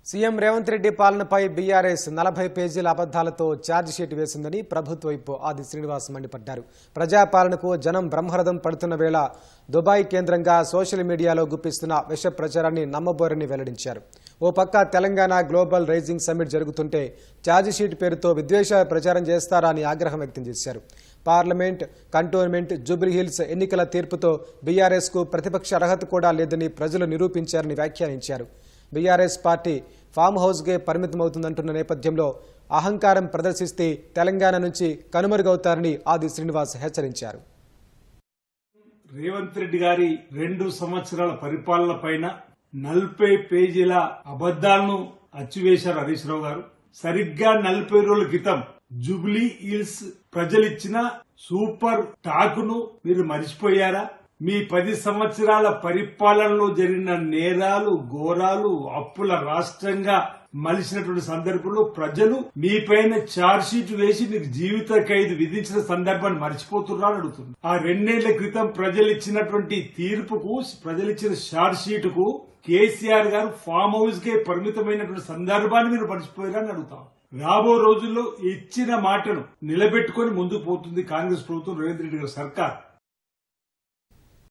CM Revanth Reddy పాలనపై BRS 40 పేజీల అబద్దాలతో chargesheet వేసిందని ప్రభుత్వ వైపు ఆది శ్రీనివాస్ మండిపడ్డారు. ప్రజాపాలనకు జనం బ్రహ్మరథం పడుతున్న వేళ దుబాయ్ కేంద్రంగా సోషల్ మీడియాలో గుప్పిస్తున్న విష ప్రచారాన్ని నమ్మబోరని వెల్లడించారు. ఓ పక్క తెలంగాణ గ్లోబల్ రైజింగ్ సమ్మిట్ జరుగుతుంటే ఛార్జిషీట్ పేరుతో విద్వేష ప్రచారం చేస్తారా అని ఆగ్రహం వ్యక్తం చేశారు. పార్లమెంట్, కంటోన్మెంట్, జూబ్లీహిల్స్ ఎన్నికల తీర్పుతో బీఆర్ఎస్ కు ప్రతిపక్ష అర్హత కూడా లేదని ప్రజలు నిరూపించారని వ్యాఖ్యానించారు. బీఆర్ఎస్ పార్టీ ఫామ్ హౌస్కే పరిమితమవుతుందంటున్న నేపథ్యంలో అహంకారం ప్రదర్శిస్తే తెలంగాణ నుంచి కనుమరుగవుతారని ఆది శ్రీనివాస్ హెచ్చరించారు. రేవంత్ రెడ్డి గారి 2 సంవత్సరాల పరిపాలన పైన 40 పేజీల అబద్దాలను అచ్చివేశారు హరీష్ రావు గారు. సరిగ్గా 40 రోజుల క్రితం జూబ్లీ హిల్స్ ప్రజలిచ్చిన సూపర్ టాక్ ను మీరు మరిచిపోయారా? మీ 10 సంవత్సరాల పరిపాలనలో జరిగిన నేరాలు, ఘోరాలు, అప్పుల రాష్ట్రంగా మలిసినటువంటి సందర్భంలో ప్రజలు మీపైన ఛార్జ్షీట్ వేసి మీకు జీవిత ఖైదు విధించిన సందర్భాన్ని మర్చిపోతున్నారని అడుగుతున్నారు. ఆ 2 ఏళ్ల క్రితం ప్రజలు ఇచ్చినటువంటి తీర్పుకు, ప్రజలు ఇచ్చిన ఛార్జ్షీట్ కు కేసీఆర్ గారు ఫామ్ హౌస్ కే పరిమితమైనటువంటి సందర్భాన్ని మీరు మర్చిపోయారని అడుగుతాం. రాబో రోజుల్లో ఇచ్చిన మాటను నిలబెట్టుకుని ముందుకు పోతుంది కాంగ్రెస్ ప్రభుత్వం, రేవంత్ రెడ్డి గారి సర్కార్.